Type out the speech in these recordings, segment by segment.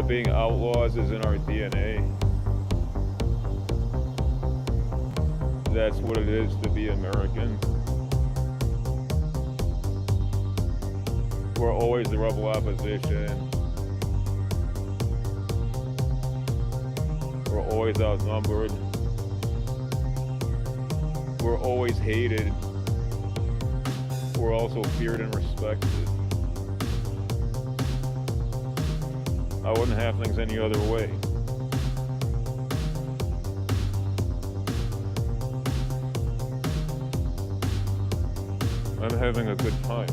being outlaws is in our DNA. That's what it is to be American. We're always the rebel opposition. We're always outnumbered. We're always hated. We're also feared and respected. I wouldn't have things any other way. I'm having a good time.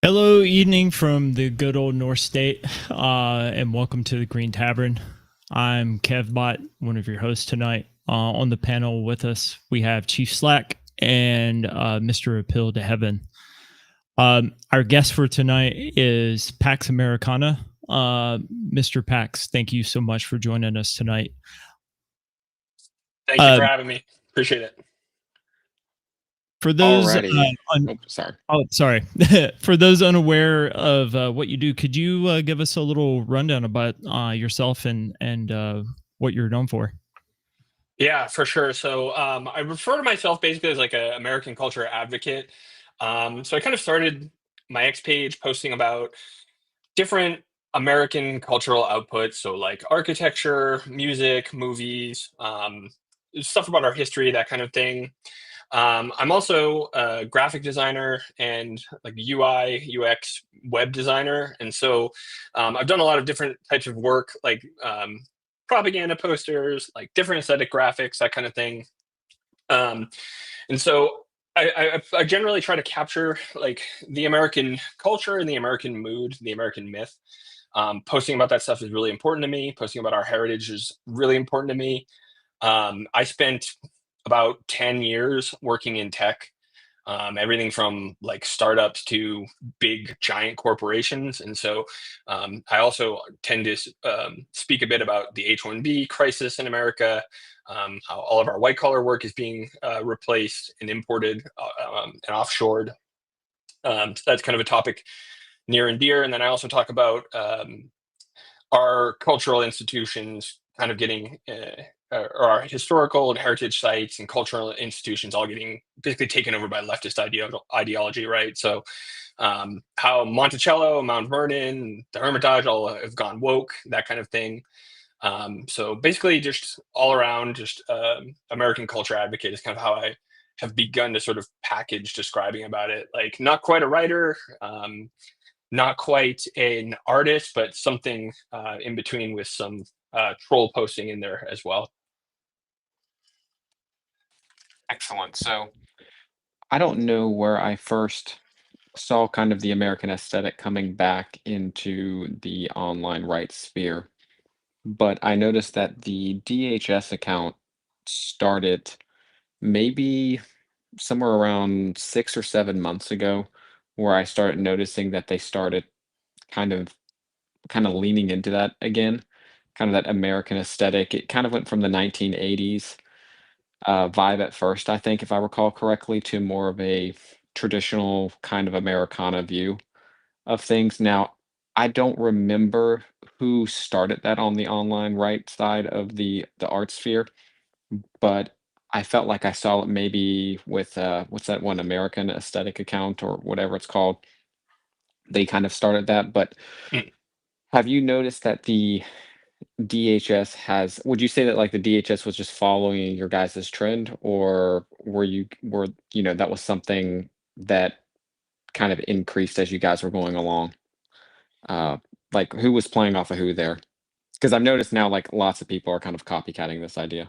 Hello, evening from the good old North State, and welcome to the Greene Tavern. I'm KevBot, one of your hosts tonight. On the panel with us, we have Chief Slack and Mr. Appeal to Heaven. Our guest for tonight is Pax Americana. Mr. Pax, thank you so much for joining us tonight. Thank you for having me. Appreciate it. For those, sorry. For those unaware of what you do, could you give us a little rundown about yourself and what you're known for? Yeah, for sure. So I refer to myself basically as like an American culture advocate. So I kind of started my X page posting about different American cultural outputs. So like architecture, music, movies, stuff about our history, that kind of thing. I'm also a graphic designer and like UI, UX web designer. And so I've done a lot of different types of work, like propaganda posters, like different aesthetic graphics, that kind of thing. And so I generally try to capture like the American culture and the American mood, the American myth. Posting about that stuff is really important to me. Posting about our heritage is really important to me. I spent about 10 years working in tech, everything from like startups to big giant corporations. And so I also tend to speak a bit about the H-1B crisis in America, how all of our white collar work is being replaced and imported and offshored. So that's kind of a topic near and dear. And then I also talk about our cultural institutions kind of getting or our historical and heritage sites and cultural institutions all getting basically taken over by leftist ideology, right? So how Monticello, Mount Vernon, the Hermitage all have gone woke, that kind of thing. So basically just all around, just American culture advocate is kind of how I have begun to sort of package describing about it. Like not quite a writer, not quite an artist, but something in between with some troll posting in there as well. Excellent. So I don't know where I first saw kind of the American aesthetic coming back into the online rights sphere, but I noticed that the DHS account started maybe somewhere around 6 or 7 months ago, where I started noticing that they started kind of leaning into that again, kind of that American aesthetic. It kind of went from the 1980s vibe at first, I think, if I recall correctly, to more of a traditional kind of Americana view of things. Now, I don't remember who started that on the online right side of the art sphere, but I felt like I saw it maybe with what's that one American aesthetic account or whatever it's called. They kind of started that, but Mm. have you noticed that the DHS has would you say that like the DHS was just following your guys' trend, or were that was something that kind of increased as you guys were going along? Uh, like who was playing off of who there? Because I've noticed now like lots of people are kind of copycatting this idea.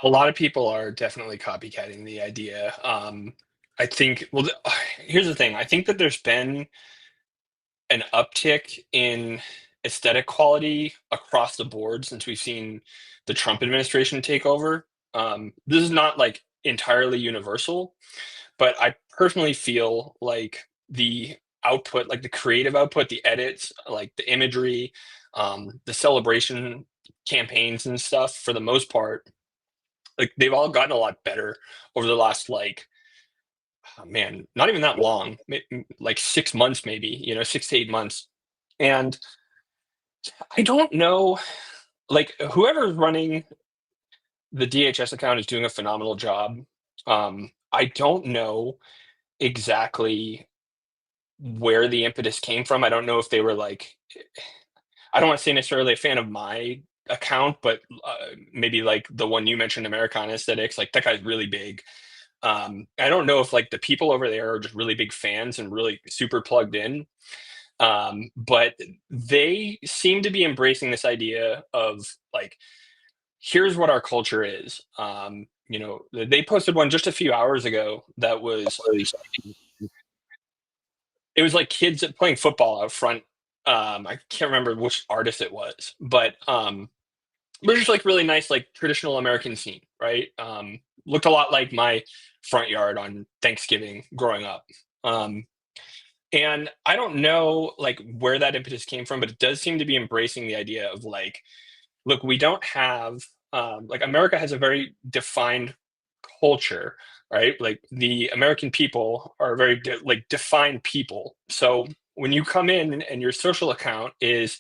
A lot of people are definitely copycatting the idea. I think, well, here's the thing. I think that there's been an uptick in aesthetic quality across the board since we've seen the Trump administration take over. This is not like entirely universal, but I personally feel like the output, like the creative output, the edits, like the imagery, the celebration campaigns and stuff, for the most part, like they've all gotten a lot better over the last like, oh, man, not even that long, like 6 months, maybe, 6 to 8 months. And I don't know, like whoever's running the DHS account is doing a phenomenal job. I don't know exactly where the impetus came from. I don't know if they were like, I don't want to say necessarily a fan of my account, but maybe like the one you mentioned, Americana Aesthetics, like that guy's really big. I don't know if like the people over there are just really big fans and really super plugged in. But they seem to be embracing this idea of like, here's what our culture is. They posted one just a few hours ago that was, it was like kids playing football out front. I can't remember which artist it was, but it was just like really nice, like traditional American scene, right? Looked a lot like my front yard on Thanksgiving growing up. And I don't know like where that impetus came from, but it does seem to be embracing the idea of like, look, we don't have like America has a very defined culture, right? Like the American people are very like defined people. So when you come in and your social account is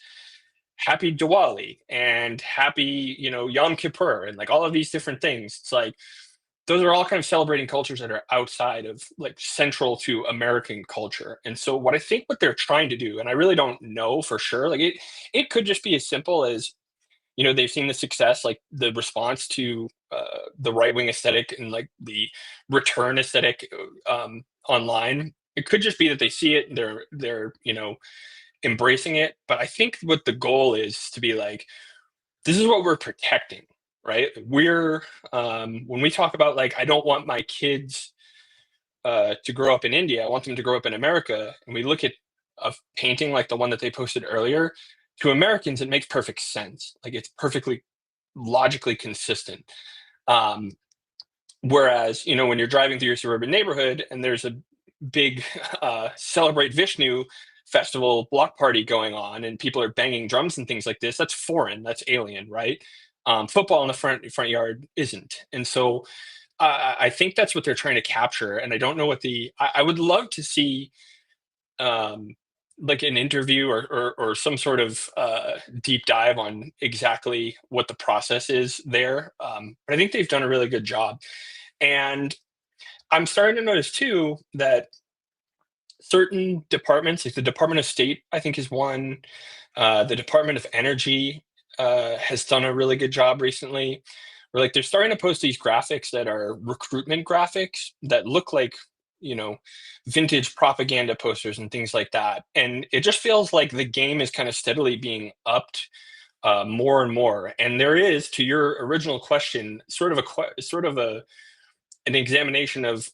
happy Diwali and happy, Yom Kippur and like all of these different things, it's like those are all kind of celebrating cultures that are outside of like central to American culture. And so what they're trying to do, and I really don't know for sure, like it could just be as simple as, they've seen the success, like the response to the right wing aesthetic and like the return aesthetic online. It could just be that they see it, and they're embracing it. But I think what the goal is to be like, this is what we're protecting, right? We're when we talk about like, I don't want my kids to grow up in India. I want them to grow up in America. And we look at a painting like the one that they posted earlier. To Americans, it makes perfect sense. Like it's perfectly logically consistent. Whereas, when you're driving through your suburban neighborhood and there's a big Celebrate Vishnu festival block party going on and people are banging drums and things like this, that's foreign, that's alien, right? Football in the front yard isn't. And so I think that's what they're trying to capture. And I don't know I would love to see like an interview or some sort of deep dive on exactly what the process is there. But I think they've done a really good job. And I'm starting to notice too that certain departments, like the Department of State, I think is one. The Department of Energy has done a really good job recently. Where like they're starting to post these graphics that are recruitment graphics that look like vintage propaganda posters and things like that. And it just feels like the game is kind of steadily being upped more and more. And there is, to your original question, sort of an examination of,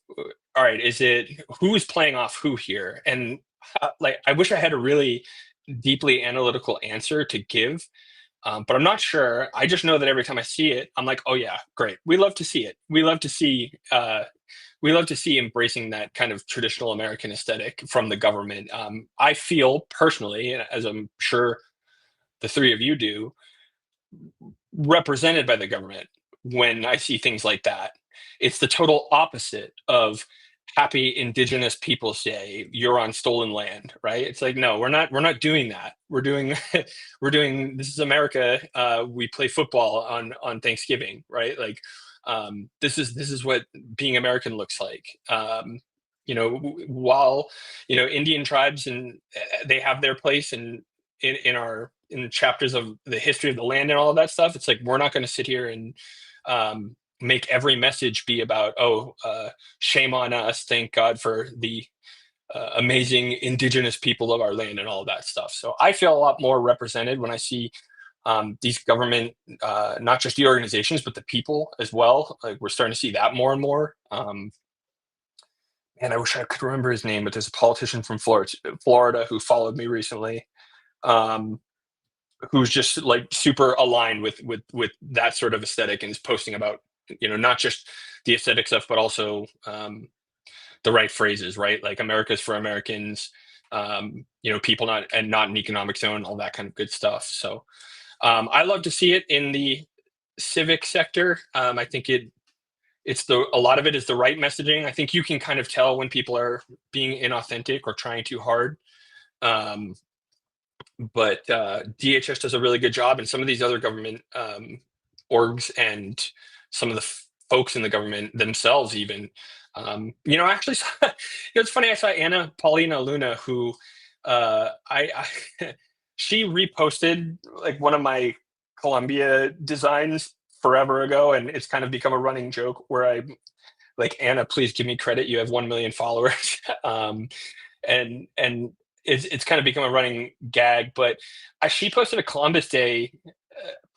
all right, is it who is playing off who here? And like, I wish I had a really deeply analytical answer to give, but I'm not sure. I just know that every time I see it, I'm like, oh yeah, great. We love to see it. We love to see embracing that kind of traditional American aesthetic from the government. I feel personally, as I'm sure the three of you do, represented by the government when I see things like that. It's the total opposite of Happy Indigenous Peoples Day. You're on stolen land, right? It's like, no, we're not doing that. We're doing this is America. We play football on Thanksgiving, right? Like, this is what being American looks like. While Indian tribes, and they have their place in chapters of the history of the land and all of that stuff. It's like, we're not going to sit here and make every message be about, shame on us, thank God for the amazing indigenous people of our land and all of that stuff. So I feel a lot more represented when I see these government, not just the organizations, but the people as well. Like, we're starting to see that more and more. And I wish I could remember his name, but there's a politician from Florida who followed me recently, who's just like super aligned with that sort of aesthetic and is posting about, not just the aesthetic stuff, but also the right phrases, right? Like, America's for Americans, people not an economic zone, all that kind of good stuff. So I love to see it in the civic sector. I think a lot of it is the right messaging. I think you can kind of tell when people are being inauthentic or trying too hard. But DHS does a really good job, and some of these other government orgs and some of the folks in the government themselves even, actually, it's funny, I saw Anna Paulina Luna, who she reposted like one of my Columbia designs forever ago, and it's kind of become a running joke where I like, Anna, please give me credit. You have 1 million followers. And it's kind of become a running gag, but she posted a Columbus Day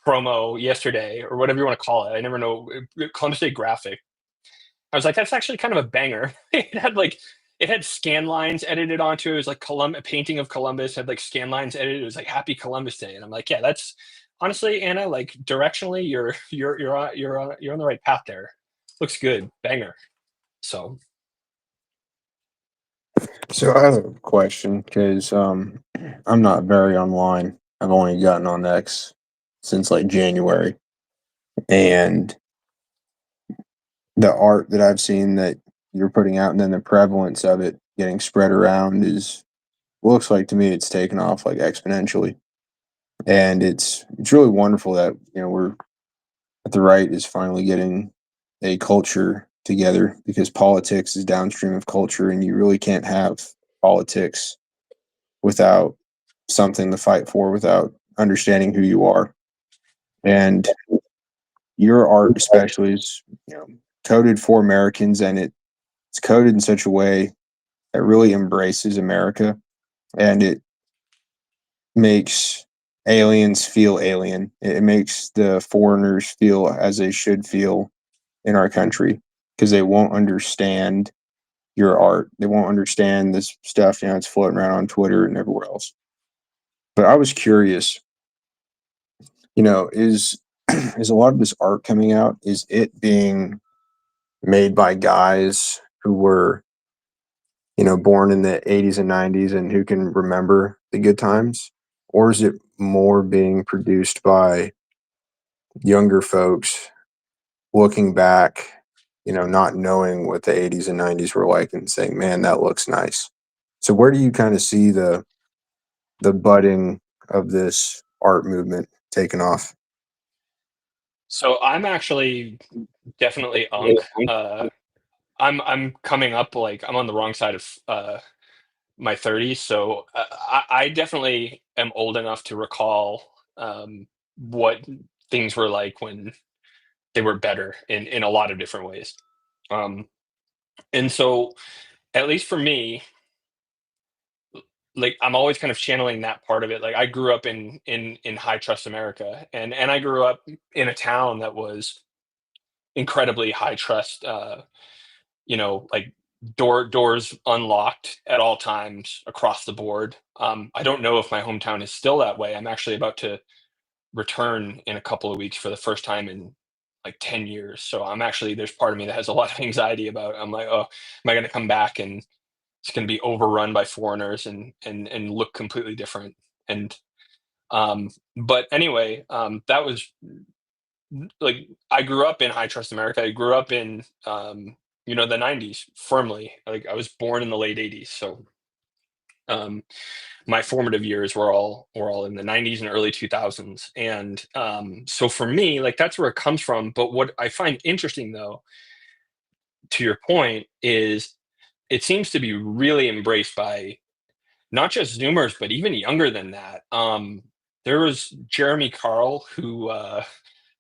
promo yesterday, or whatever you want to call it. I never know, Columbus Day graphic. I was like, that's actually kind of a banger. It had scan lines edited onto it. It was like a painting of Columbus, had like scan lines edited. It was like Happy Columbus Day, and I'm like, yeah, that's honestly, Anna, like, directionally, you're on the right path there. Looks good, banger. So I have a question because I'm not very online. I've only gotten on X since like January, and the art that I've seen that you're putting out, and then the prevalence of it getting spread around looks like to me it's taken off like exponentially, and it's really wonderful that we're at the right is finally getting a culture together, because politics is downstream of culture, and you really can't have politics without something to fight for, without understanding who you are. And your art especially is coded for Americans, and it's coded in such a way that really embraces America, and it makes aliens feel alien. It makes the foreigners feel as they should feel in our country, because they won't understand your art. They won't understand this stuff, it's floating around on Twitter and everywhere else. But I was curious, is is a lot of this art coming out, is it being made by guys who were, born in the 80s and 90s and who can remember the good times? Or is it more being produced by younger folks looking back, not knowing what the 80s and 90s were like and saying, man, that looks nice? So where do you kind of see the budding of this art movement taking off? So I'm actually definitely unk. I'm coming up, like, I'm on the wrong side of my 30s, so I definitely am old enough to recall what things were like when they were better in a lot of different ways. And so at least for me, like I'm always kind of channeling that part of it. Like I grew up in high trust America, and I grew up in a town that was incredibly high trust. Like doors unlocked at all times across the board. I don't know if my hometown is still that way. I'm actually about to return in a couple of weeks for the first time in like 10 years. So there's part of me that has a lot of anxiety about, I'm like, oh, am I going to come back and it's going to be overrun by foreigners and look completely different. And, but anyway, that was like, I grew up in high trust America. I grew up in, the 90s firmly. Like I was born in the late 80s. So, my formative years were all in the 90s and early 2000s. And so for me, like that's where it comes from. But what I find interesting though, to your point, is it seems to be really embraced by not just Zoomers, but even younger than that. There was Jeremy Carl who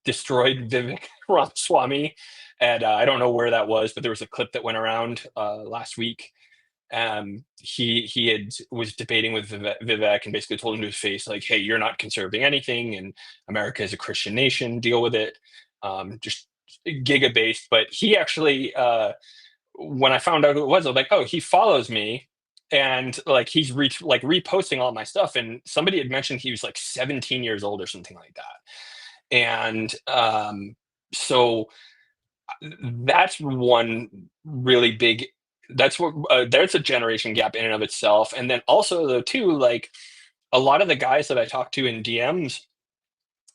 destroyed Vivek Ramaswamy at I don't know where that was, but there was a clip that went around last week. He was debating with Vivek and basically told him to his face, like, hey, you're not conserving anything, and America is a Christian nation, deal with it. Just giga based. But he actually, when I found out who it was, I was like, oh, he follows me, and like he's reposting all my stuff. And somebody had mentioned he was like 17 years old or something like that. And so that's one really big, that's a generation gap in and of itself. And then also though too, like a lot of the guys that I talk to in DMs,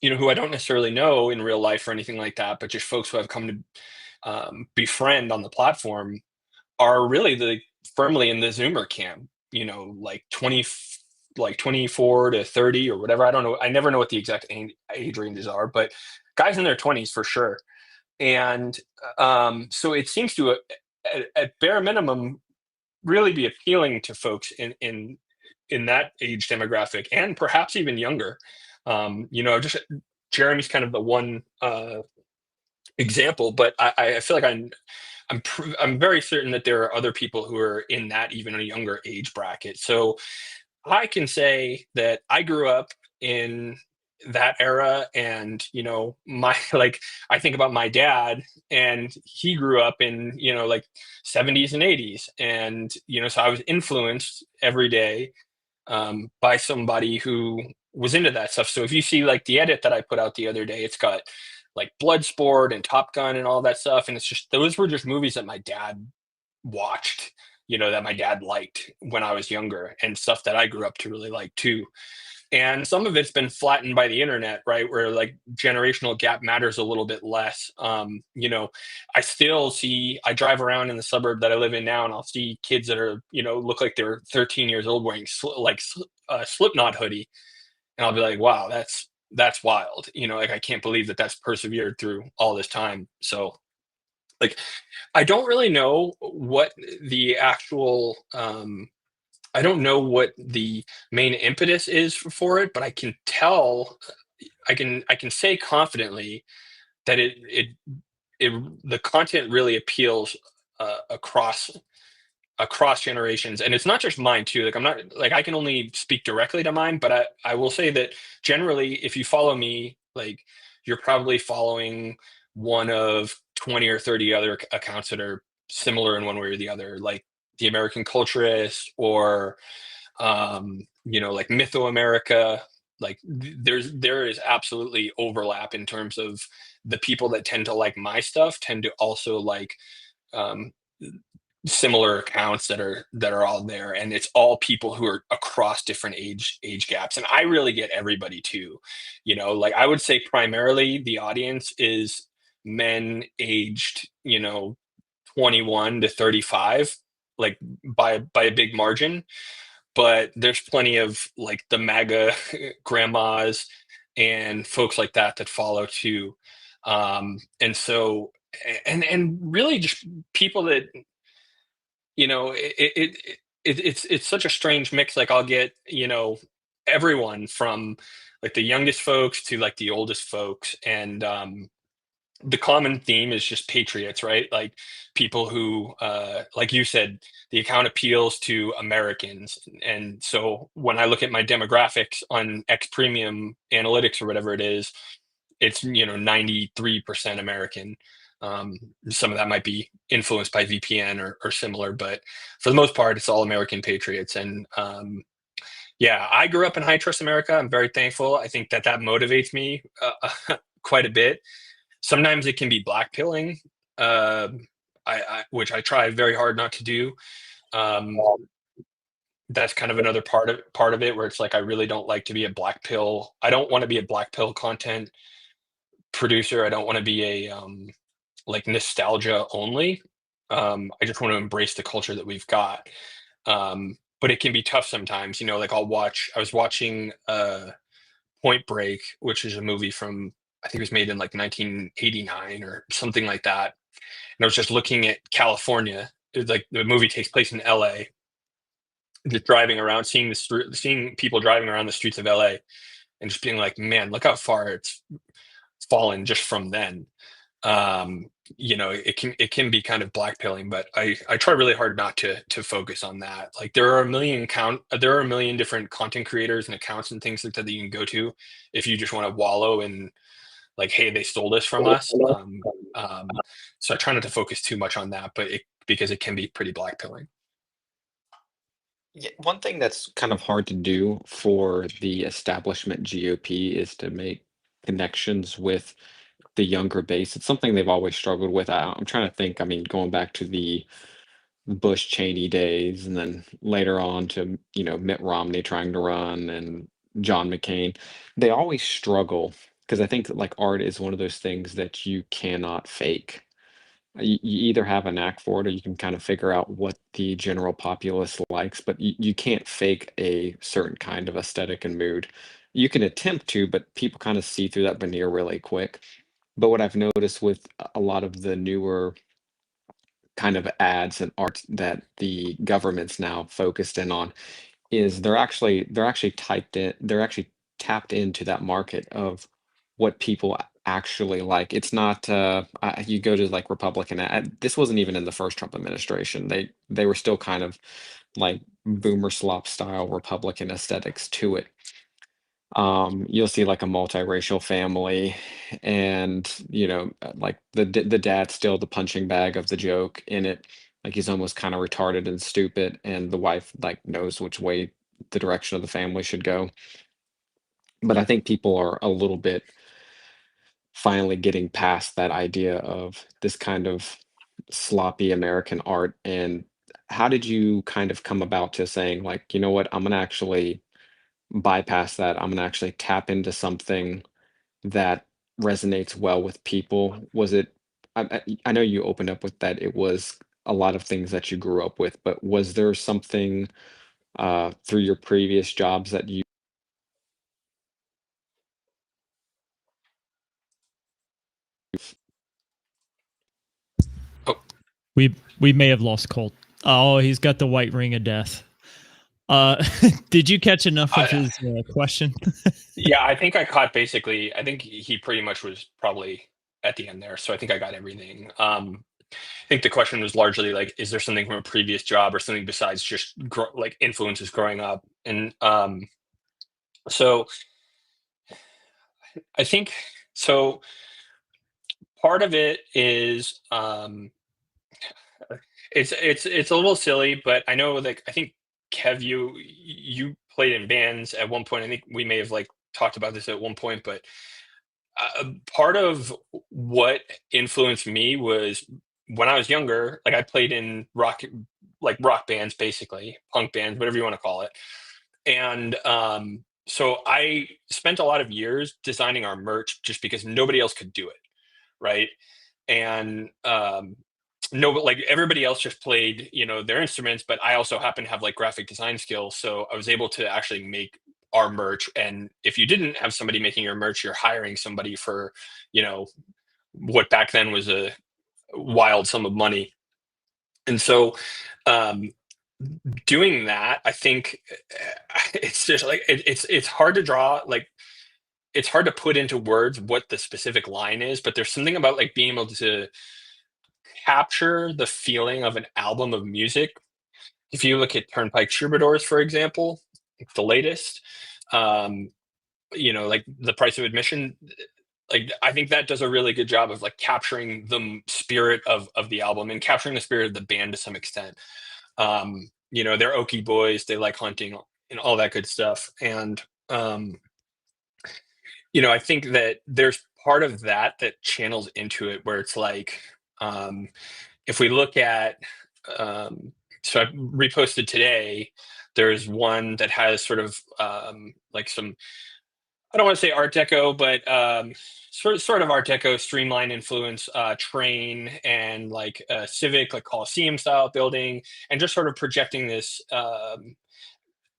who I don't necessarily know in real life or anything like that, but just folks who have come to befriend on the platform, are really firmly in the Zoomer camp, like 24 to 30 or whatever. I don't know. I never know what the exact age ranges are, but guys in their 20s for sure. And so it seems to, at bare minimum, really be appealing to folks in that age demographic, and perhaps even younger. Just Jeremy's kind of the one example, but I feel like I'm very certain that there are other people who are in that even a younger age bracket. So I can say that I grew up in that era, and my like I think about my dad, and he grew up in like 70s and 80s, and so I was influenced every day by somebody who was into that stuff. So if you see like the edit that I put out the other day, it's got like Bloodsport and Top Gun and all that stuff, and it's just, those were just movies that my dad watched, that my dad liked when I was younger, and stuff that I grew up to really like too. And some of it's been flattened by the internet, right, where like generational gap matters a little bit less. I drive around in the suburb that I live in now, and I'll see kids that are look like they're 13 years old wearing a Slipknot hoodie, and I'll be like, wow, that's wild. Like I can't believe that that's persevered through all this time. So like I don't really know what the actual I don't know what the main impetus is for it, but I can tell, I can say confidently that the content really appeals across generations. And it's not just mine too. Like I'm not, like I can only speak directly to mine, but I will say that generally, if you follow me, like you're probably following one of 20 or 30 other accounts that are similar in one way or the other, like the American Culturist, or like Mytho America. Like there is absolutely overlap in terms of the people that tend to like my stuff tend to also like similar accounts that are all there, and it's all people who are across different age gaps. And I really get everybody too. Like I would say primarily the audience is men aged 21 to 35, like by a big margin. But there's plenty of like the MAGA grandmas and folks like that follow too. And so and really just people that it's such a strange mix. Like I'll get everyone from like the youngest folks to like the oldest folks, and the common theme is just patriots, right? Like people who, like you said, the account appeals to Americans. And so when I look at my demographics on X Premium Analytics or whatever it is, it's 93% American. Some of that might be influenced by VPN or similar, but for the most part, it's all American patriots. And yeah, I grew up in high trust America. I'm very thankful. I think that motivates me quite a bit. Sometimes it can be black pilling, which I try very hard not to do. That's kind of another part of it where it's like I really don't like to be a black pill. I don't want to be a black pill content producer. I don't want to be a like nostalgia only. I just want to embrace the culture that we've got. But it can be tough sometimes. Like I was watching Point Break, which is a movie from, I think it was made in like 1989 or something like that. And I was just looking at California. Like the movie takes place in LA. Just driving around, seeing people driving around the streets of LA, and just being like, man, look how far it's fallen just from then. It can be kind of blackpilling, but I try really hard not to focus on that. Like there are a million different content creators and accounts and things like that you can go to if you just want to wallow in like, hey, they stole this from us. So I try not to focus too much on that, because it can be pretty blackpilling. Yeah, one thing that's kind of hard to do for the establishment GOP is to make connections with the younger base. It's something they've always struggled with. I'm trying to think. I mean, going back to the Bush Cheney days, and then later on to Mitt Romney trying to run, and John McCain, they always struggle because I think that like art is one of those things that you cannot fake. You either have a knack for it or you can kind of figure out what the general populace likes, but you can't fake a certain kind of aesthetic and mood. You can attempt to, but people kind of see through that veneer really quick. But what I've noticed with a lot of the newer kind of ads and art that the government's now focused in on is they're actually tapped into that market of what people actually like. It's not you go to like Republican this wasn't even in the first Trump administration. They were still kind of like boomer slop style Republican aesthetics to it. You'll see like a multiracial family, and like the dad's still the punching bag of the joke in it. Like he's almost kind of retarded and stupid, and the wife like knows which way the direction of the family should go. But I think people are a little bit finally getting past that idea of this kind of sloppy American art. And how did you kind of come about to saying like, you know what, I'm gonna actually bypass that. I'm gonna actually tap into something that resonates well with people? Was it I know you opened up with that it was a lot of things that you grew up with, but was there something through your previous jobs that you Oh, We may have lost Colt. Oh, he's got the white ring of death. Did you catch enough of his question? yeah, I think I caught basically. I think he pretty much was probably at the end there, so I think I got everything. I think the question was largely like, is there something from a previous job or something besides just like influences growing up? And so I think so. Part of it is it's a little silly, but I know like I think Kev, you played in bands at one point. I think we may have like talked about this at one point, but part of what influenced me was when I was younger. Like I played in rock bands, basically punk bands, whatever you want to call it. And so I spent a lot of years designing our merch just because nobody else could do it, right? And no, but like everybody else just played, their instruments, but I also happen to have like graphic design skills, so I was able to actually make our merch. And if you didn't have somebody making your merch, you're hiring somebody for, what back then was a wild sum of money. And so, um, doing that, I think it's just like it's hard to draw like it's hard to put into words what the specific line is, but there's something about like being able to capture the feeling of an album of music. If you look at Turnpike Troubadours, for example, the latest, like The Price of Admission, like I think that does a really good job of like capturing the spirit of the album and capturing the spirit of the band to some extent. They're Okie boys, they like hunting and all that good stuff. And I think that there's part of that channels into it where it's like, if we look at, so I reposted today, there's one that has sort of like some, I don't want to say Art Deco, but sort of Art Deco streamline influence, train and like Civic, like Coliseum style building, and just sort of projecting this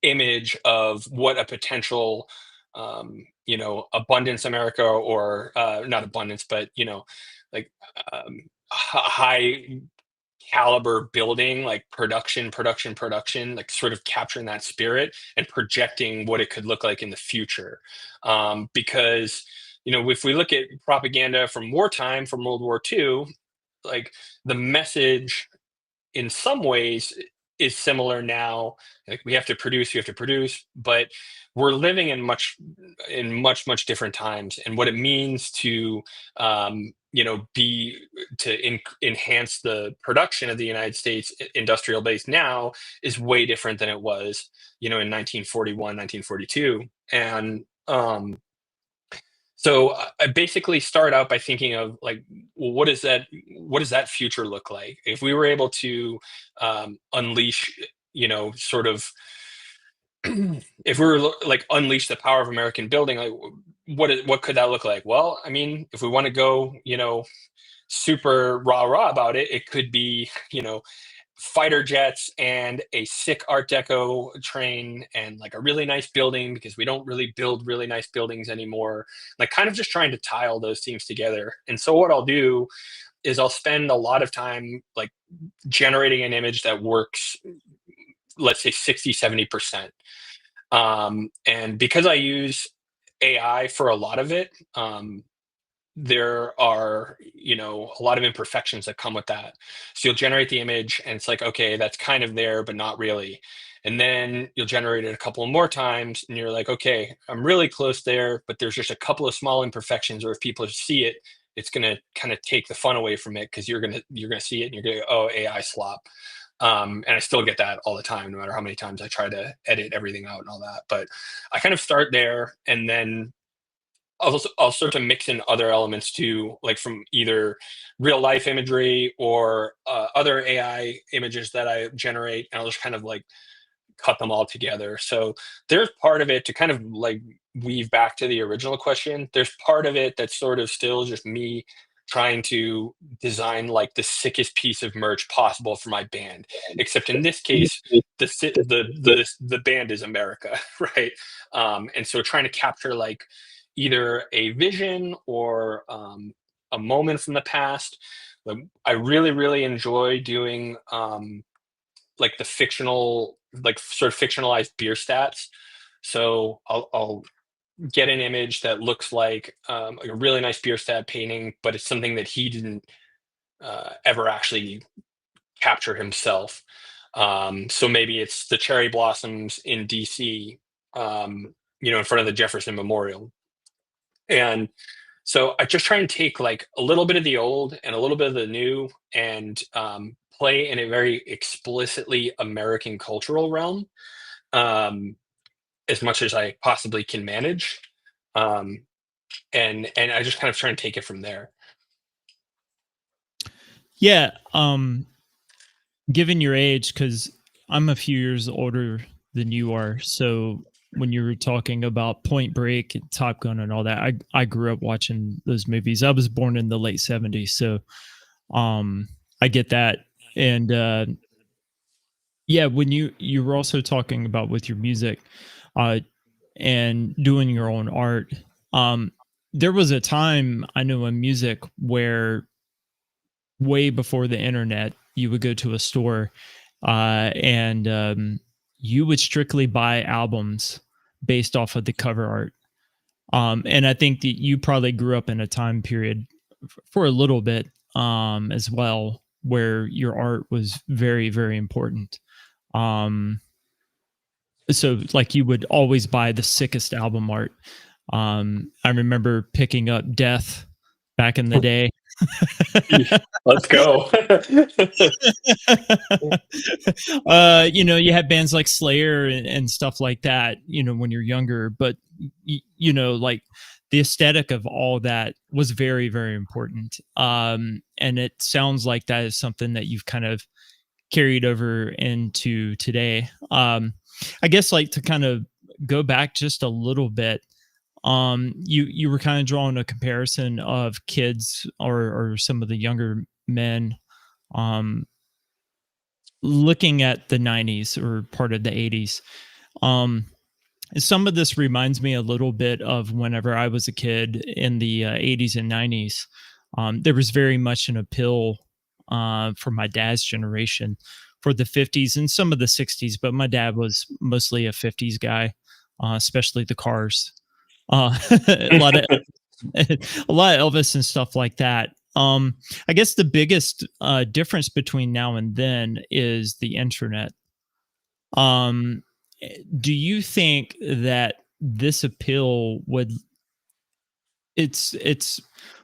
image of what a potential abundance America, or not abundance, but like high caliber building, like production, like sort of capturing that spirit and projecting what it could look like in the future. Because if we look at propaganda from wartime, from World War II, like the message in some ways is similar now. Like we have to produce, but we're living in much different times, and what it means to enhance the production of the United States industrial base now is way different than it was in 1941, 1942. And so I basically start out by thinking of like, well, what does that future look like if we were able to unleash, sort of, if we were like unleash the power of American building, like what could that look like? Well, I mean, if we want to go, super rah about it, it could be, fighter jets and a sick Art Deco train and like a really nice building, because we don't really build really nice buildings anymore. Like kind of just trying to tie all those things together. And so what I'll do is I'll spend a lot of time like generating an image that works, let's say 60-70%. And because I use AI for a lot of it, there are a lot of imperfections that come with that. So you'll generate the image and it's like, okay, that's kind of there but not really, and then you'll generate it a couple more times and you're like, okay, I'm really close there, but there's just a couple of small imperfections, or if people see it, it's going to kind of take the fun away from it, because you're going to see it and you're going to go, oh, AI slop. And I still get that all the time, no matter how many times I try to edit everything out and all that. But I kind of start there, and then I'll start to mix in other elements too, like from either real life imagery or other AI images that I generate, and I'll just kind of like cut them all together. So there's part of it to kind of like weave back to the original question. There's part of it that's sort of still just me trying to design like the sickest piece of merch possible for my band, except in this case, the band is America, right? And so trying to capture like either a vision or a moment from the past. I really, really enjoy doing like the fictional, like sort of fictionalized beer stats. So I'll get an image that looks like a really nice beer stat painting, but it's something that he didn't ever actually capture himself. So maybe it's the cherry blossoms in DC, in front of the Jefferson Memorial. And so I just try and take like a little bit of the old and a little bit of the new, and play in a very explicitly American cultural realm, as much as I possibly can manage. And I just kind of try and take it from there. Yeah. Given your age, because I'm a few years older than you are, so when you were talking about Point Break and Top Gun and all that, I grew up watching those movies. I was born in the late 70s, so I get that. And yeah, when you were also talking about with your music and doing your own art, there was a time I know in music where way before the internet, you would go to a store and you would strictly buy albums based off of the cover art. And I think that you probably grew up in a time period for a little bit as well, where your art was very, very important. So like you would always buy the sickest album art. I remember picking up Death back in the day. Let's go. You had bands like Slayer and stuff like that, when you're younger, but like the aesthetic of all that was very, very important. And it sounds like that is something that you've kind of carried over into today. I guess like to kind of go back just a little bit, you were kind of drawing a comparison of kids or some of the younger men looking at the 90s or part of the 80s. Some of this reminds me a little bit of whenever I was a kid in the 80s and 90s. There was very much an appeal for my dad's generation for the 50s and some of the 60s, but my dad was mostly a 50s guy, especially the Cars. A lot of Elvis and stuff like that. I guess the biggest difference between now and then is the internet. Do you think that this appeal would it's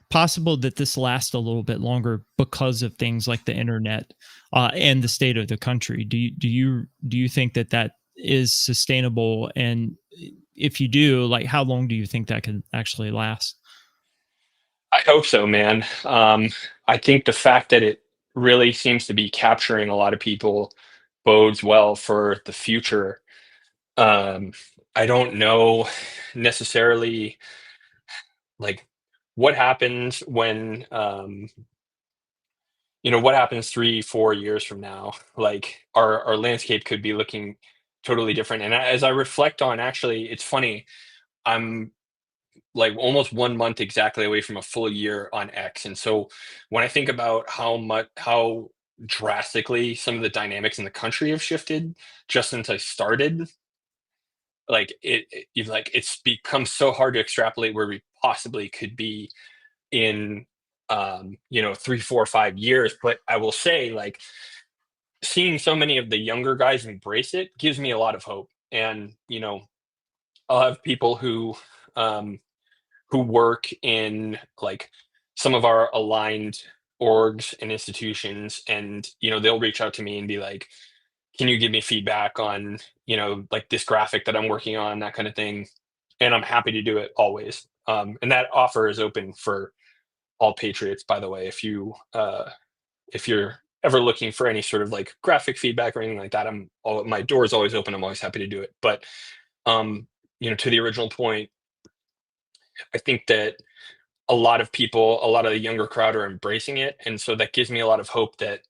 possible that this lasts a little bit longer because of things like the internet and the state of the country? Do you think that is sustainable? And if you do, like, how long do you think that could actually last? I hope so, man. I think the fact that it really seems to be capturing a lot of people bodes well for the future. I don't know necessarily like what happens when what happens 3-4 years from now. Like our landscape could be looking totally different. And as I reflect on, actually, it's funny. I'm like almost 1 month exactly away from a full year on X. And so when I think about how drastically some of the dynamics in the country have shifted just since I started, like it's become so hard to extrapolate where we possibly could be in 3, 4, 5 years. But I will say, like, seeing so many of the younger guys embrace it gives me a lot of hope. And I'll have people who work in like some of our aligned orgs and institutions, and they'll reach out to me and be like, can you give me feedback on like this graphic that I'm working on, that kind of thing. And I'm happy to do it always. And that offer is open for all patriots, by the way. If you're ever looking for any sort of like graphic feedback or anything like that, my door is always open. I'm always happy to do it. But to the original point, I think that a lot of the younger crowd are embracing it. And so that gives me a lot of hope that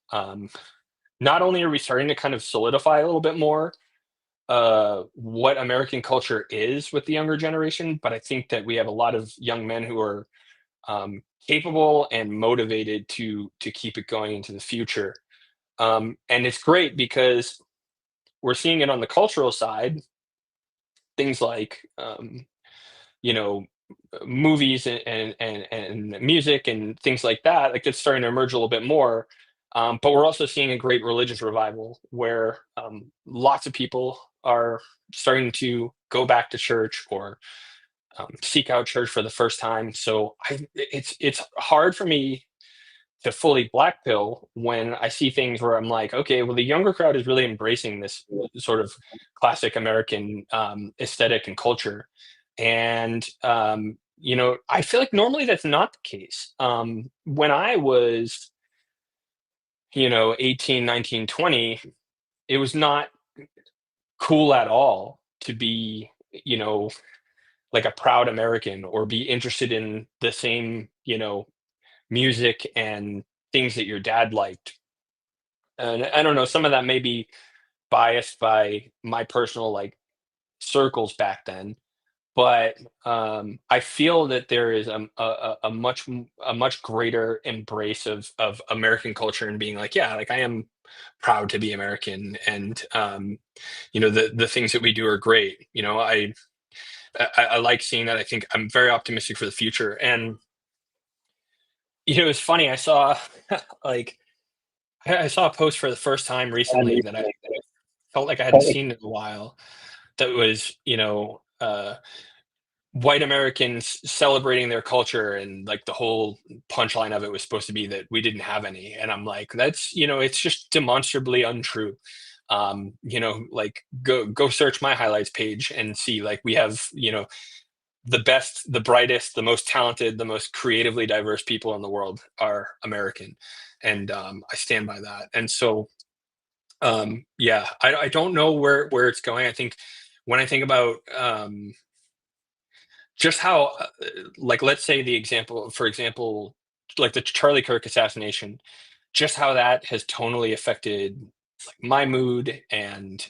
not only are we starting to kind of solidify a little bit more what American culture is with the younger generation, but I think that we have a lot of young men who are capable and motivated to keep it going into the future. And it's great because we're seeing it on the cultural side, things like movies and music and things like that. Like, it's starting to emerge a little bit more. But we're also seeing a great religious revival where lots of people are starting to go back to church or seek out church for the first time. So it's hard for me to fully black pill when I see things where I'm like, okay, well, the younger crowd is really embracing this sort of classic American aesthetic and culture. And I feel like normally that's not the case. When I was 18, 19, 20, it was not cool at all to be, like a proud American or be interested in the same, music and things that your dad liked. And I don't know, some of that may be biased by my personal like circles back then, but I feel that there is a much greater embrace of American culture and being like, yeah, like I am proud to be American, and the things that we do are great. I like seeing that. I think I'm very optimistic for the future. And it's funny. I saw like I saw a post for the first time recently that I felt like I hadn't seen in a while. That was white Americans celebrating their culture, and like the whole punchline of it was supposed to be that we didn't have any. And I'm like, that's it's just demonstrably untrue. Like go search my highlights page and see, like, we have the best, the brightest, the most talented, the most creatively diverse people in the world are American, and I stand by that. And so yeah, I don't know where it's going. I think when I think about just how like, let's say for example, like the Charlie Kirk assassination, just how that has tonally affected like my mood and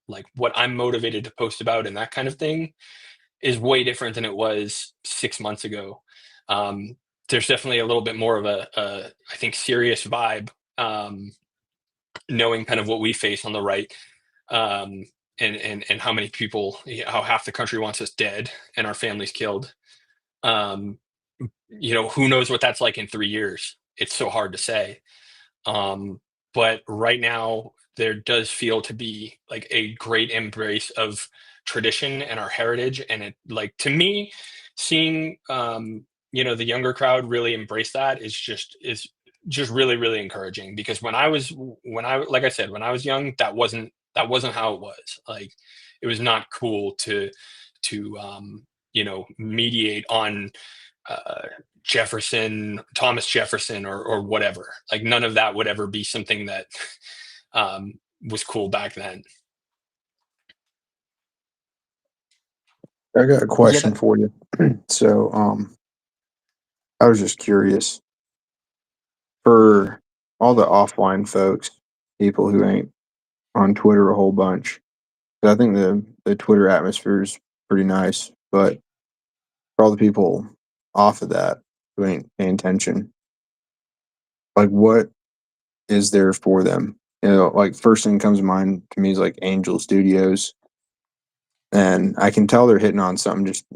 like what I'm motivated to post about and that kind of thing is way different than it was 6 months ago. There's definitely a little bit more of a I think serious vibe, knowing kind of what we face on the right, and how many people, how half the country wants us dead and our families killed. um, who knows what that's like in 3 years? It's so hard to say. But right now, there does feel to be like a great embrace of tradition and our heritage. And it, like, to me, seeing the younger crowd really embrace that is just really, really encouraging. Because like I said, when I was young, that wasn't how it was. Like, it was not cool to mediate on Thomas Jefferson, or whatever. Like, none of that would ever be something that was cool back then. I got a question that- for you. So, I was just curious for all the offline folks, people who ain't on Twitter a whole bunch. 'Cause I think the Twitter atmosphere is pretty nice, but for all the people off of that who ain't paying attention, like, what is there for them? Like, first thing that comes to mind to me is like Angel Studios, and I can tell they're hitting on something. Just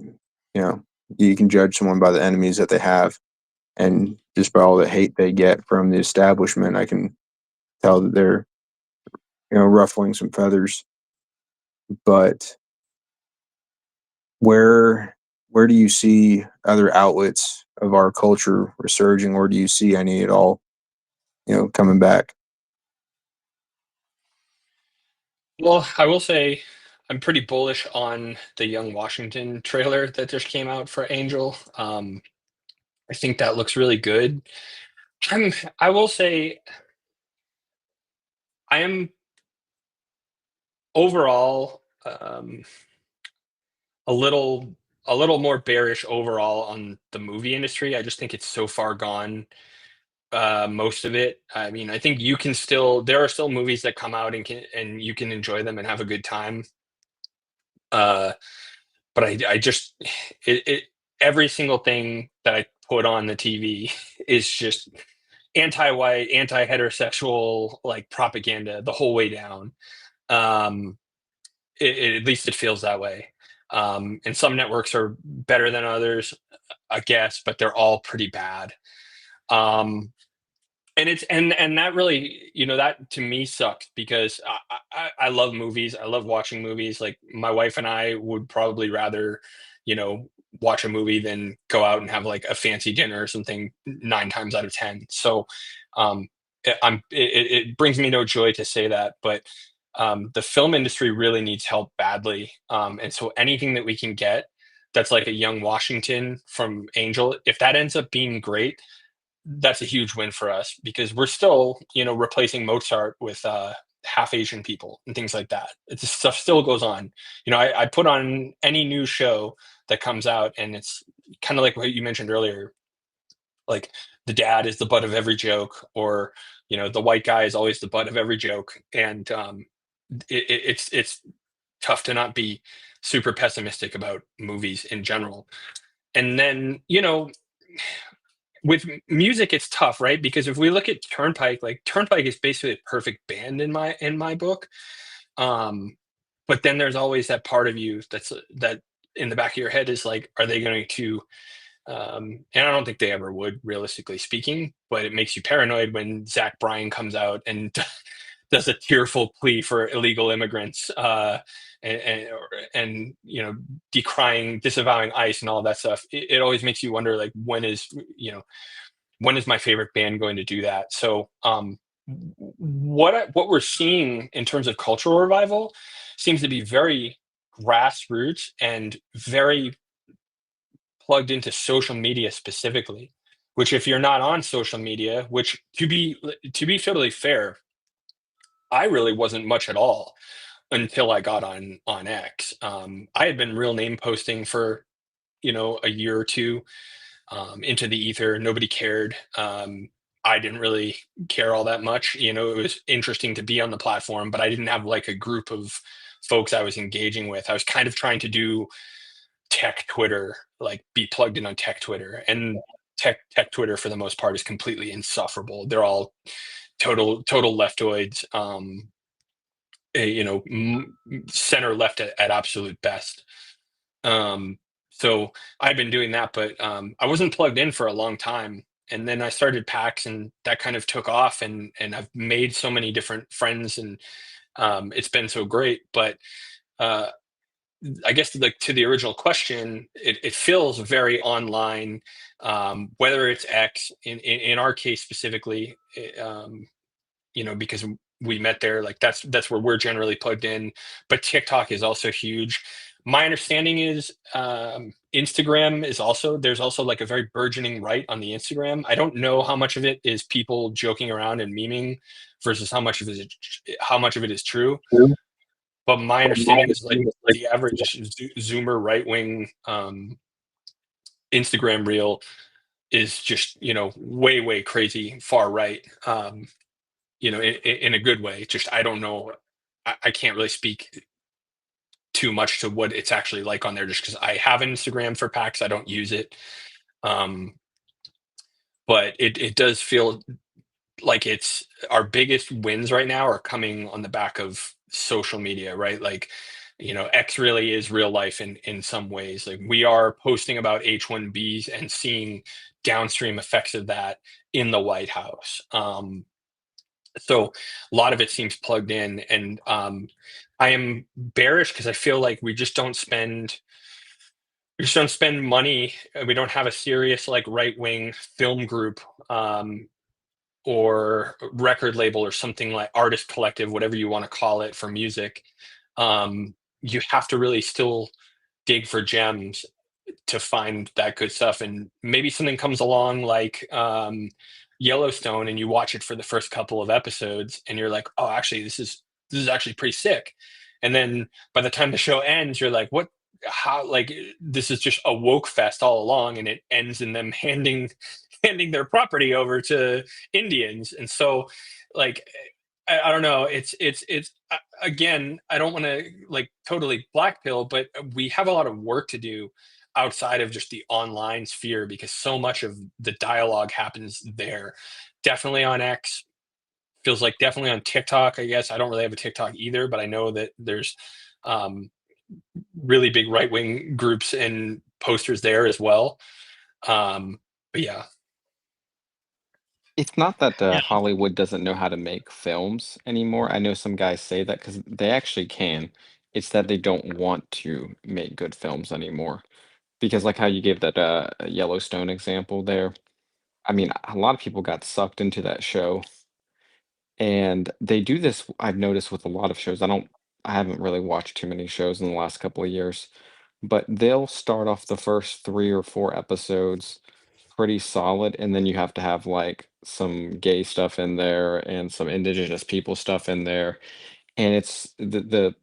you can judge someone by the enemies that they have, and just by all the hate they get from the establishment, I can tell that they're ruffling some feathers. But where do you see other outlets of our culture resurging, or do you see any at all coming back? Well, I will say I'm pretty bullish on the Young Washington trailer that just came out for Angel. I think that looks really good. I will say I am overall a little more bearish overall on the movie industry. I just think it's so far gone. Most of it. I mean, I think there are still movies that come out and you can enjoy them and have a good time. Uh, but I just every single thing that I put on the TV is just anti-white, anti-heterosexual, like, propaganda the whole way down. Um, at least it feels that way. And some networks are better than others, I guess, but they're all pretty bad. Um, and it's and that really, that to me sucks, because I love movies. I love watching movies. Like, my wife and I would probably rather watch a movie than go out and have like a fancy dinner or something 9 times out of 10. So it brings me no joy to say that, but the film industry really needs help badly. And so anything that we can get that's like a Young Washington from Angel, if that ends up being great, that's a huge win for us, because we're still, replacing Mozart with half Asian people and things like that. It's stuff still goes on. I put on any new show that comes out, and it's kind of like what you mentioned earlier. Like, the dad is the butt of every joke, or the white guy is always the butt of every joke, and it's tough to not be super pessimistic about movies in general. And then with music, it's tough, right? Because if we look at Turnpike, like, Turnpike is basically a perfect band in my book. But then there's always that part of you that in the back of your head is like, are they going to, and I don't think they ever would, realistically speaking, but it makes you paranoid when Zach Bryan comes out and does a tearful plea for illegal immigrants, and decrying, disavowing ICE and all that stuff. It always makes you wonder, like, when is my favorite band going to do that? So what we're seeing in terms of cultural revival seems to be very grassroots and very plugged into social media specifically, which, if you're not on social media, which, to be totally fair, I really wasn't much at all until I got on X. I had been real name posting for a year or two, into the ether. Nobody cared. I didn't really care all that much. It was interesting to be on the platform, but I didn't have like a group of folks I was engaging with. I was kind of trying to do tech Twitter, like be plugged in on tech Twitter, and tech Twitter for the most part is completely insufferable. They're all total leftoids. Center left at absolute best. So I've been doing that, but I wasn't plugged in for a long time. And then I started Pax, and that kind of took off, and I've made so many different friends, and it's been so great. But I guess, like, to the original question, it feels very online, whether it's X in our case specifically, because we met there, like that's where we're generally plugged in. But TikTok is also huge. My understanding is Instagram is also, there's also like a very burgeoning right on the Instagram. I don't know how much of it is people joking around and memeing versus how much of it is true. But my understanding is, like, the average Zoomer right wing Instagram reel is just way crazy far right. In a good way. Just, I don't know. I can't really speak too much to what it's actually like on there, just because I have Instagram for PAX. I don't use it. But it does feel like it's our biggest wins right now are coming on the back of social media, right? Like, X really is real life in some ways. Like, we are posting about H-1Bs and seeing downstream effects of that in the White House. So a lot of it seems plugged in, and I am bearish because I feel like we just don't spend money. We don't have a serious, like, right wing film group, or record label, or something like artist collective, whatever you want to call it, for music. You have to really still dig for gems to find that good stuff, and maybe something comes along like Yellowstone, and you watch it for the first couple of episodes, and you're like, oh, actually, this is actually pretty sick. And then by the time the show ends, you're like, what? How? Like, this is just a woke fest all along, and it ends in them handing their property over to Indians. And so, like, I don't know. It's again, I don't want to, like, totally black pill, but we have a lot of work to do outside of just the online sphere, because so much of the dialogue happens there. Definitely on X, feels like definitely on TikTok. I guess I don't really have a TikTok either, but I know that there's really big right wing groups and posters there as well. But yeah. It's not that Yeah. Hollywood doesn't know how to make films anymore. I know some guys say that because they actually can. It's that they don't want to make good films anymore. Because, like, how you gave that Yellowstone example there, I mean, a lot of people got sucked into that show, and they do this. I've noticed with a lot of shows. I haven't really watched too many shows in the last couple of years, but they'll start off the first 3 or 4 episodes pretty solid, and then you have to have, like, some gay stuff in there and some indigenous people stuff in there, and it's the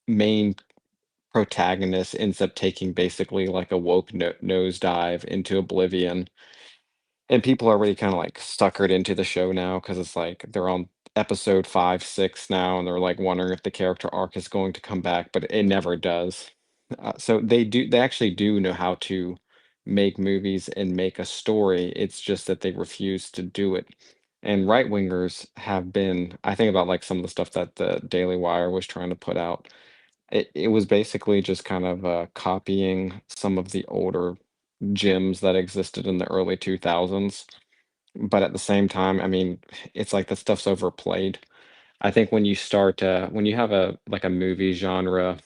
main protagonist ends up taking basically like a woke nosedive into oblivion, and people are already kind of like suckered into the show now because it's like they're on episode 5, 6 now, and they're like wondering if the character arc is going to come back, but it never does. So they actually do know how to make movies and make a story. It's just that they refuse to do it. And right wingers have been, I think about like some of the stuff that the Daily Wire was trying to put out. it was basically just kind of copying some of the older gems that existed in the early 2000s. But at the same time, I mean, it's like the stuff's overplayed. I think when you start when you have a like a movie genre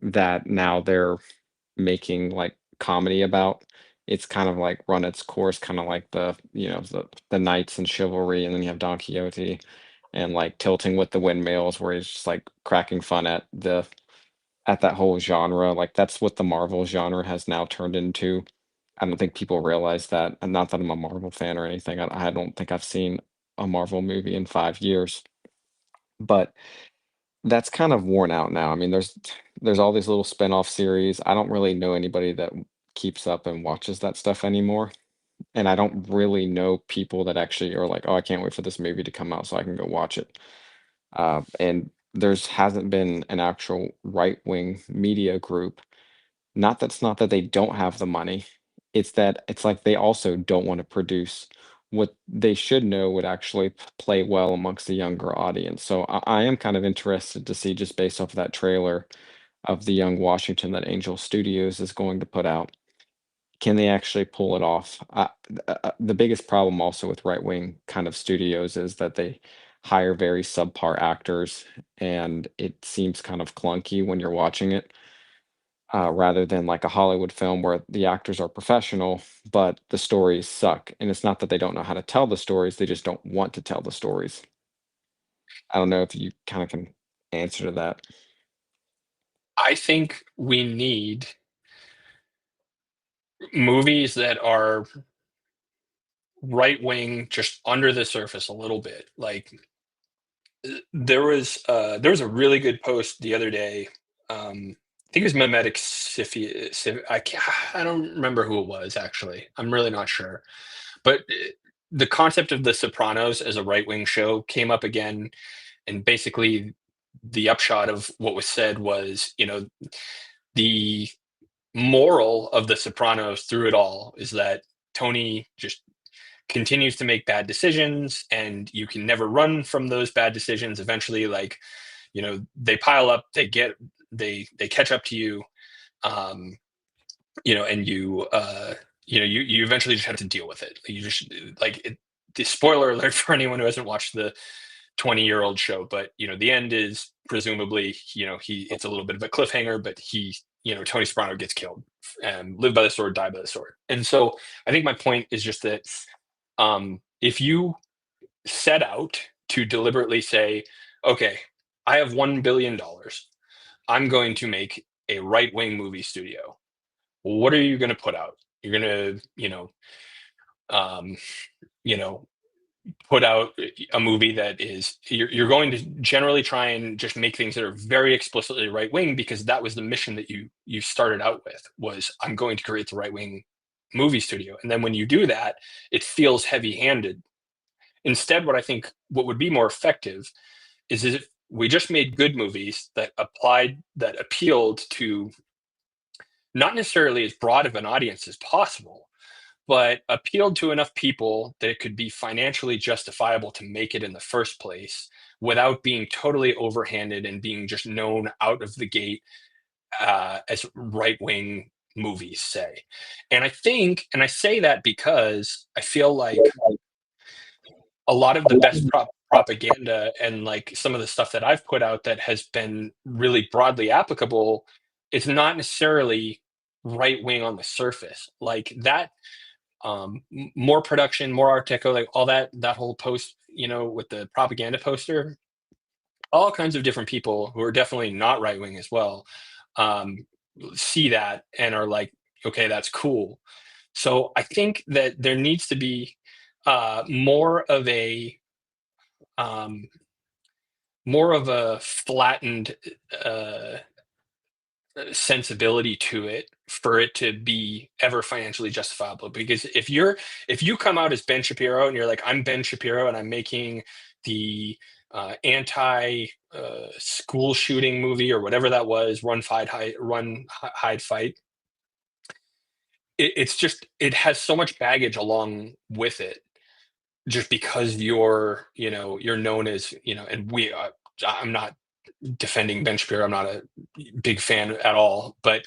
that now they're making like comedy about, it's kind of like run its course, kind of like the knights and chivalry, and then you have Don Quixote and like tilting with the windmills, where he's just like cracking fun at that whole genre. Like that's what the Marvel genre has now turned into. I don't think people realize that. And not that I'm a Marvel fan or anything. I don't think I've seen a Marvel movie in 5 years, but that's kind of worn out now. I mean, there's all these little spin-off series. I don't really know anybody that keeps up and watches that stuff anymore. And I don't really know people that actually are like, oh, I can't wait for this movie to come out so I can go watch it. And there's hasn't been an actual right-wing media group. Not that they don't have the money. It's that it's like they also don't want to produce what they should know would actually play well amongst the younger audience. So I am kind of interested to see, just based off of that trailer of the Young Washington that Angel Studios is going to put out. Can they actually pull it off? The biggest problem also with right wing kind of studios is that they hire very subpar actors, and it seems kind of clunky when you're watching it, rather than like a Hollywood film where the actors are professional, but the stories suck. And it's not that they don't know how to tell the stories, they just don't want to tell the stories. I don't know if you kind of can answer to that. I think we need movies that are right wing, just under the surface a little bit. Like there was a really good post the other day. I think it was Memetic I don't remember who it was actually. I'm really not sure. But the concept of The Sopranos as a right wing show came up again, and basically the upshot of what was said was, the moral of The Sopranos through it all is that Tony just continues to make bad decisions, and you can never run from those bad decisions. Eventually, like, they pile up, they catch up to you, um, and you eventually just have to deal with it. You just like it, the spoiler alert for anyone who hasn't watched the 20-year-old show, but the end is presumably, it's a little bit of a cliffhanger, but Tony Soprano gets killed, and live by the sword, die by the sword. And so I think my point is just that, if you set out to deliberately say, okay, I have $1 billion, I'm going to make a right-wing movie studio. What are you going to put out? You're going to, um, you know, put out a movie that is you're going to generally try and just make things that are very explicitly right wing, because that was the mission that you started out with, was I'm going to create the right wing movie studio. And then when you do that, it feels heavy handed. Instead, what would be more effective is if we just made good movies that appealed to not necessarily as broad of an audience as possible, but appealed to enough people that it could be financially justifiable to make it in the first place, without being totally overhanded and being just known out of the gate as right-wing movies say. And I say that because I feel like a lot of the best propaganda and like some of the stuff that I've put out that has been really broadly applicable, it's not necessarily right wing on the surface. Like that, more production, more art deco, like all that whole post, with the propaganda poster, all kinds of different people who are definitely not right wing as well, see that and are like, okay, that's cool. So I think that there needs to be more of a flattened sensibility to it for it to be ever financially justifiable. Because if you come out as Ben Shapiro and you're like, I'm Ben Shapiro and I'm making the anti school shooting movie or whatever that was, Run Hide Fight, it has so much baggage along with it, just because you're known as, and I'm not defending Ben Shapiro. I'm not a big fan at all, but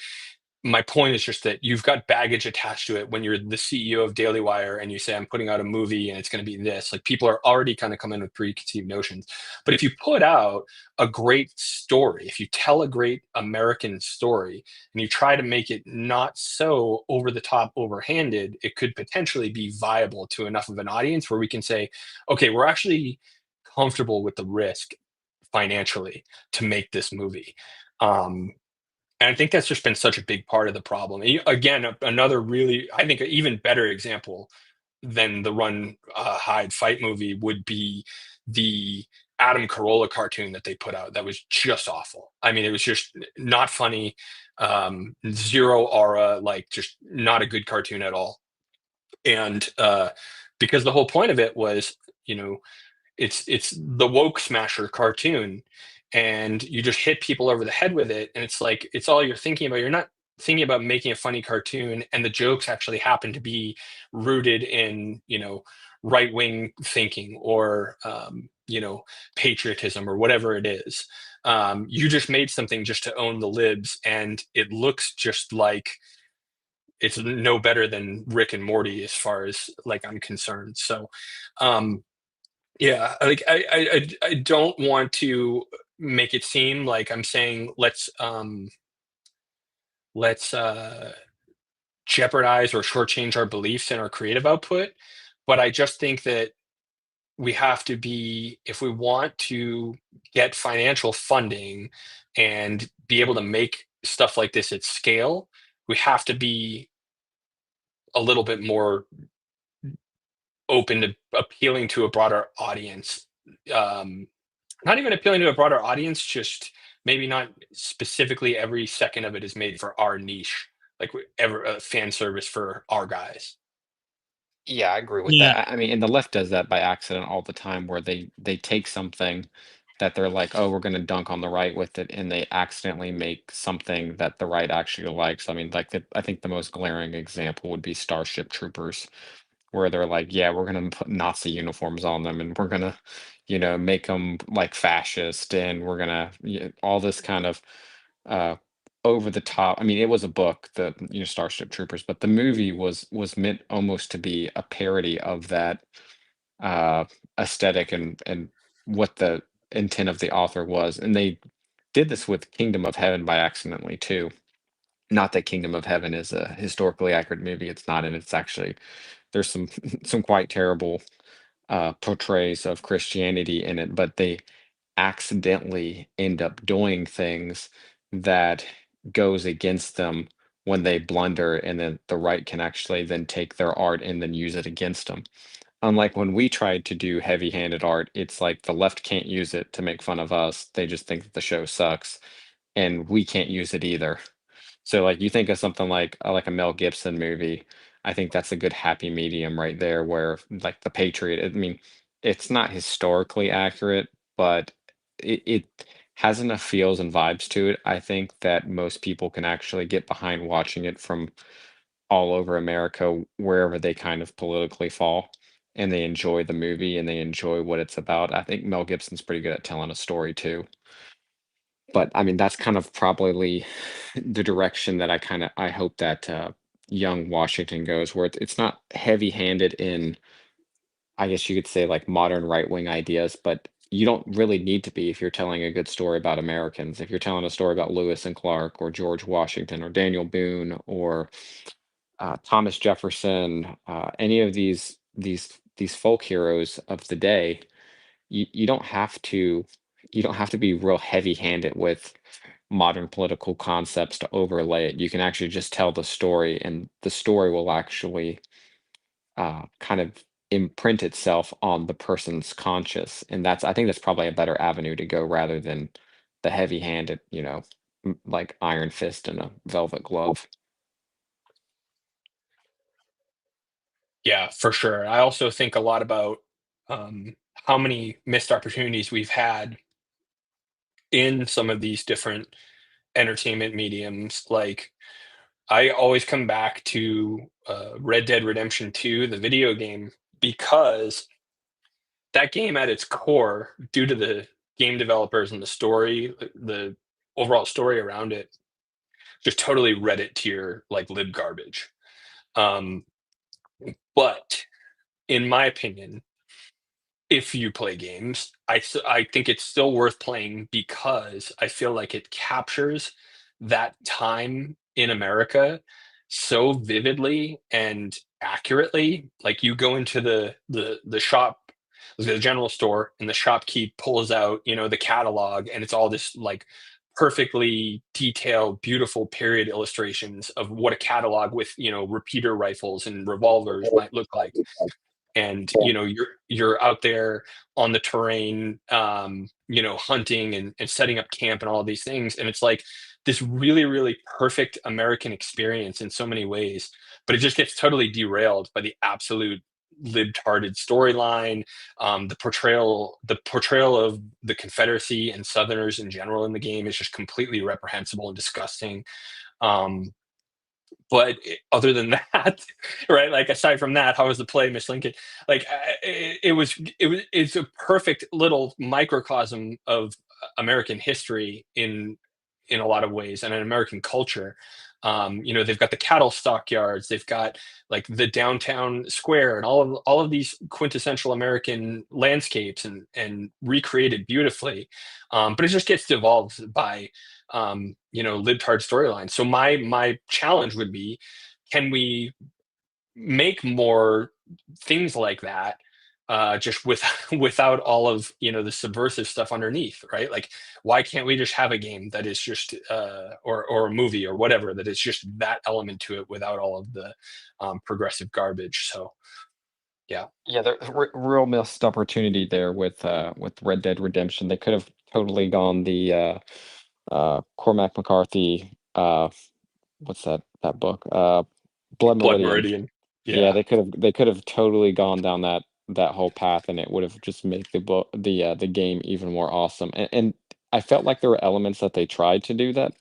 my point is just that you've got baggage attached to it when you're the CEO of Daily Wire and you say, I'm putting out a movie and it's going to be this. Like, people are already kind of coming with preconceived notions. But if you put out a great story, if you tell a great American story and you try to make it not so over the top, overhanded, it could potentially be viable to enough of an audience where we can say, okay, we're actually comfortable with the risk financially to make this movie. And I think that's just been such a big part of the problem. Again, another really, I think, an even better example than the Run, Hide, Fight movie would be the Adam Carolla cartoon that they put out. That was just awful. I mean, it was just not funny, zero aura, like just not a good cartoon at all. And because the whole point of it was, it's the woke smasher cartoon, and you just hit people over the head with it, and it's like it's all you're thinking about. You're not thinking about making a funny cartoon, and the jokes actually happen to be rooted in right wing thinking or patriotism or whatever it is. You just made something just to own the libs, and it looks just like it's no better than Rick and Morty as far as like I'm concerned. So yeah, like I don't want to make it seem like I'm saying let's jeopardize or shortchange our beliefs and our creative output, but I just think that we have to be, if we want to get financial funding and be able to make stuff like this at scale, we have to be a little bit more open to appealing to a broader audience. Not even appealing to a broader audience, just maybe not specifically every second of it is made for our niche, like ever fan service for our guys. Yeah, I agree with Yeah. that. I mean, and the left does that by accident all the time, where they take something that they're like, oh, we're going to dunk on the right with it, and they accidentally make something that the right actually likes. I mean, like I think the most glaring example would be Starship Troopers, where they're like, yeah, we're going to put Nazi uniforms on them, and we're going to, make them like fascist, and we're going to all this kind of uh over the top. I mean, it was a book, the Starship Troopers, but the movie was meant almost to be a parody of that uh aesthetic and what the intent of the author was. And they did this with Kingdom of Heaven by accidentally too. Not that Kingdom of Heaven is a historically accurate movie, it's not, and it's actually, there's some some quite terrible portrays of Christianity in it, but they accidentally end up doing things that goes against them when they blunder, and then the right can actually then take their art and then use it against them. Unlike when we tried to do heavy-handed art, it's like the left can't use it to make fun of us. They just think that the show sucks, and we can't use it either. So, like, you think of something like a Mel Gibson movie, I think that's a good happy medium right there where, like, The Patriot, I mean, it's not historically accurate, but it has enough feels and vibes to it, I think, that most people can actually get behind watching it from all over America, wherever they kind of politically fall, and they enjoy the movie and they enjoy what it's about. I think Mel Gibson's pretty good at telling a story too. But I mean, that's kind of probably the direction that I hope that young Washington goes, where it's not heavy-handed in, I guess you could say, like modern right-wing ideas, but you don't really need to be if you're telling a good story about Americans. If you're telling a story about Lewis and Clark or George Washington or Daniel Boone or Thomas Jefferson, any of these folk heroes of the day, you don't have to be real heavy-handed with modern political concepts to overlay it. You can actually just tell the story, and the story will actually kind of imprint itself on the person's conscious. And I think that's probably a better avenue to go rather than the heavy-handed, like Iron Fist and a velvet glove. Yeah, for sure. I also think a lot about how many missed opportunities we've had in some of these different entertainment mediums. Like, I always come back to Red Dead Redemption 2, the video game, because that game at its core, due to the game developers and the story, the overall story around it, just totally Reddit tier like lib garbage. But in my opinion, if you play games, I think it's still worth playing because I feel like it captures that time in America so vividly and accurately. Like you go into the shop, the general store, and the shopkeep pulls out, the catalog, and it's all this like perfectly detailed, beautiful period illustrations of what a catalog with, repeater rifles and revolvers might look like. And you're out there on the terrain, hunting and setting up camp and all of these things, and it's like this really, really perfect American experience in so many ways, but it just gets totally derailed by the absolute libtarded storyline. The portrayal of the Confederacy and Southerners in general in the game is just completely reprehensible and disgusting. But other than that, right? Like aside from that, how was the play, Miss Lincoln? Like it's a perfect little microcosm of American history in a lot of ways, and an American culture. They've got the cattle stockyards, they've got like the downtown square, and all of these quintessential American landscapes, and recreated beautifully. But it just gets devolved by libtard storylines. So my challenge would be, can we make more things like that, just without all of the subversive stuff underneath, right? Like, why can't we just have a game that is just or a movie or whatever that is just that element to it without all of the progressive garbage? So yeah, the real missed opportunity there with Red Dead Redemption. They could have totally gone the Cormac McCarthy, what's that book? Blood Meridian. Yeah, they could have totally gone down that whole path, and it would have just made the game even more awesome. And I felt like there were elements that they tried to do that,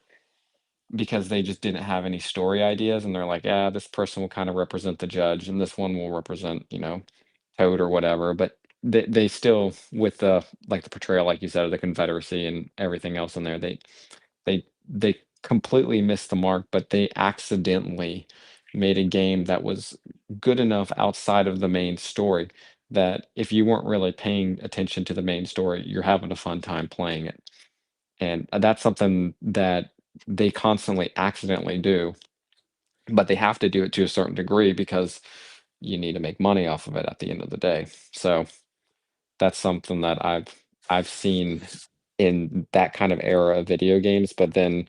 because they just didn't have any story ideas, and they're like, yeah, this person will kind of represent the judge, and this one will represent, Toad or whatever. But they still, with the portrayal, like you said, of the Confederacy and everything else in there, they completely missed the mark. But they accidentally made a game that was good enough outside of the main story that if you weren't really paying attention to the main story, you're having a fun time playing it. And that's something that they constantly accidentally do, but they have to do it to a certain degree because you need to make money off of it at the end of the day. So that's something that I've seen in that kind of era of video games. But then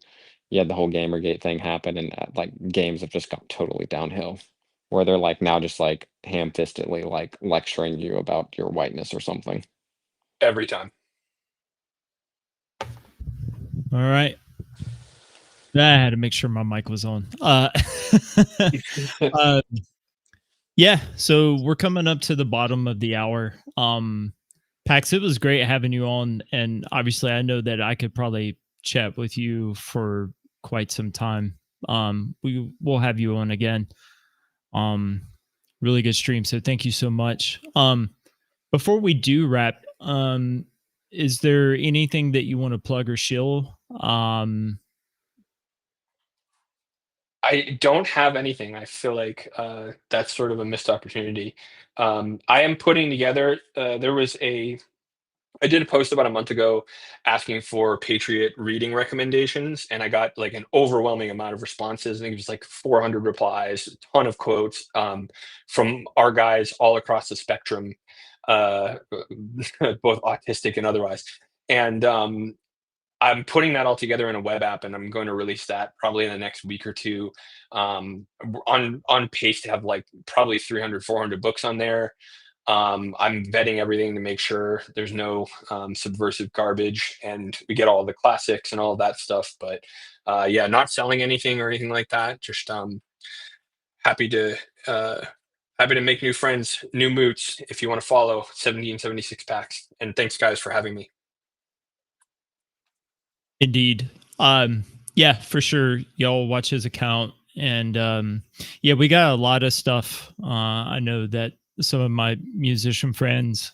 the whole Gamergate thing happened, and games have just gone totally downhill, where they're now just ham-fistedly lecturing you about your whiteness or something. every time. All right. I had to make sure my mic was on. Yeah, so we're coming up to the bottom of the hour. Pax, it was great having you on, and obviously I know that I could probably chat with you for quite some time. We'll have you on again. Really good stream, so thank you so much. Before we do wrap, is there anything that you want to plug or shill? I don't have anything. I feel like that's sort of a missed opportunity. I am putting together. I did a post about a month ago asking for Patriot reading recommendations, and I got an overwhelming amount of responses. I think it was 400 replies, a ton of quotes from our guys all across the spectrum, both autistic and otherwise. And I'm putting that all together in a web app, and I'm going to release that probably in the next week or two. On pace to have probably 300, 400 books on there. I'm vetting everything to make sure there's no subversive garbage, and we get all the classics and all of that stuff. But not selling anything or anything like that. Just happy to make new friends, new moots. If you want to follow 1776 Pax, and thanks guys for having me. Indeed. Yeah, for sure. Y'all watch his account, and we got a lot of stuff. I know that some of my musician friends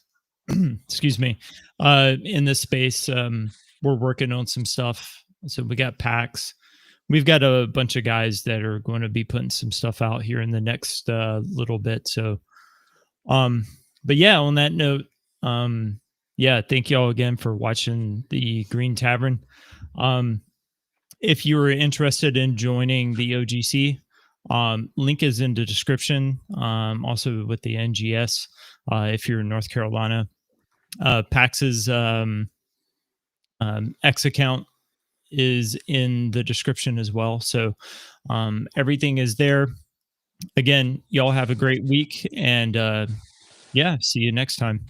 excuse me, in this space. We're working on some stuff. So we got Pax. We've got a bunch of guys that are going to be putting some stuff out here in the next little bit. So, but yeah, on that note, yeah, thank you all again for watching the Greene Tavern. If you are interested in joining the OGC, link is in the description. Also with the NGS, if you're in North Carolina, Pax's X account is in the description as well. So everything is there. Again, y'all have a great week, and yeah, see you next time.